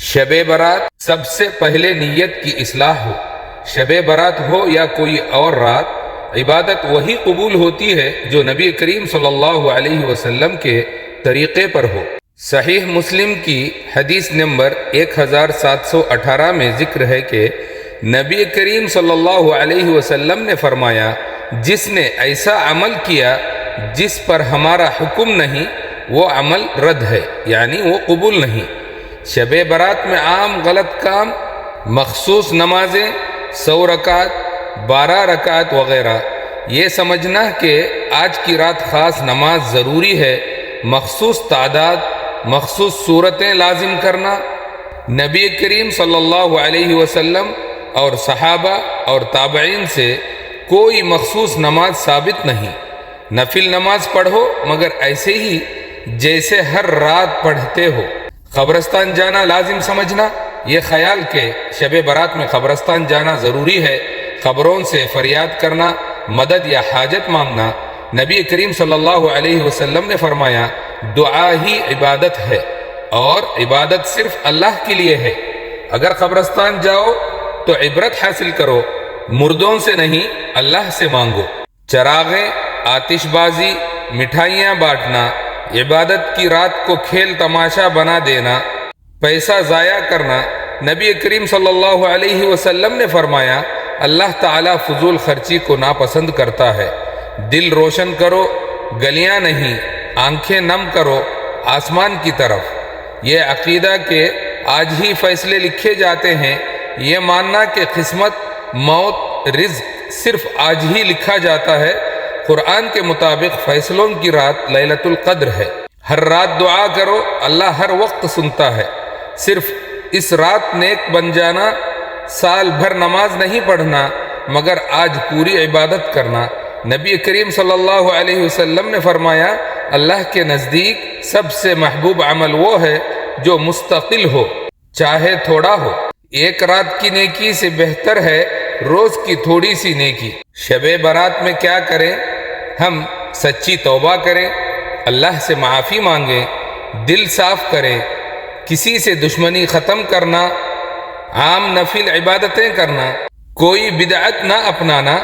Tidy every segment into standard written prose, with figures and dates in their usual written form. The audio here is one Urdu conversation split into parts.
شب برات سب سے پہلے نیت کی اصلاح ہو۔ شب برات ہو یا کوئی اور رات، عبادت وہی قبول ہوتی ہے جو نبی کریم صلی اللہ علیہ وسلم کے طریقے پر ہو۔ صحیح مسلم کی حدیث نمبر 1718 میں ذکر ہے کہ نبی کریم صلی اللہ علیہ وسلم نے فرمایا، جس نے ایسا عمل کیا جس پر ہمارا حکم نہیں، وہ عمل رد ہے، یعنی وہ قبول نہیں۔ شب برات میں عام غلط کام، مخصوص نمازیں 100 رکعت، 12 رکعت وغیرہ، یہ سمجھنا کہ آج کی رات خاص نماز ضروری ہے، مخصوص تعداد، مخصوص صورتیں لازم کرنا۔ نبی کریم صلی اللہ علیہ وسلم اور صحابہ اور تابعین سے کوئی مخصوص نماز ثابت نہیں۔ نفل نماز پڑھو مگر ایسے ہی جیسے ہر رات پڑھتے ہو۔ قبرستان جانا لازم سمجھنا، یہ خیال کہ شب برات میں قبرستان جانا ضروری ہے، قبروں سے فریاد کرنا، مدد یا حاجت مانگنا۔ نبی کریم صلی اللہ علیہ وسلم نے فرمایا، دعا ہی عبادت ہے اور عبادت صرف اللہ کے لیے ہے۔ اگر قبرستان جاؤ تو عبرت حاصل کرو، مردوں سے نہیں اللہ سے مانگو۔ چراغیں، آتش بازی، مٹھائیاں بانٹنا، عبادت کی رات کو کھیل تماشا بنا دینا، پیسہ ضائع کرنا۔ نبی کریم صلی اللہ علیہ وسلم نے فرمایا، اللہ تعالیٰ فضول خرچی کو ناپسند کرتا ہے۔ دل روشن کرو، گلیاں نہیں، آنکھیں نم کرو آسمان کی طرف۔ یہ عقیدہ کہ آج ہی فیصلے لکھے جاتے ہیں، یہ ماننا کہ قسمت، موت، رزق صرف آج ہی لکھا جاتا ہے۔ قرآن کے مطابق فیصلوں کی رات لیلۃ القدر ہے۔ ہر رات دعا کرو، اللہ ہر وقت سنتا ہے۔ صرف اس رات نیک بن جانا، سال بھر نماز نہیں پڑھنا مگر آج پوری عبادت کرنا۔ نبی کریم صلی اللہ علیہ وسلم نے فرمایا، اللہ کے نزدیک سب سے محبوب عمل وہ ہے جو مستقل ہو، چاہے تھوڑا ہو۔ ایک رات کی نیکی سے بہتر ہے روز کی تھوڑی سی نیکی۔ شب برات میں کیا کریں؟ ہم سچی توبہ کریں، اللہ سے معافی مانگیں، دل صاف کریں، کسی سے دشمنی ختم کرنا، عام نفل عبادتیں کرنا، کوئی بدعت نہ اپنانا۔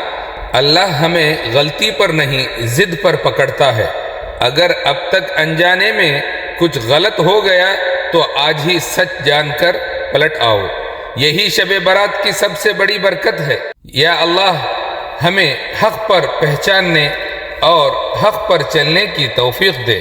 اللہ ہمیں غلطی پر نہیں، ضد پر پکڑتا ہے۔ اگر اب تک انجانے میں کچھ غلط ہو گیا تو آج ہی سچ جان کر پلٹ آؤ۔ یہی شب برات کی سب سے بڑی برکت ہے۔ یا اللہ ہمیں حق پر پہچاننے اور حق پر چلنے کی توفیق دے۔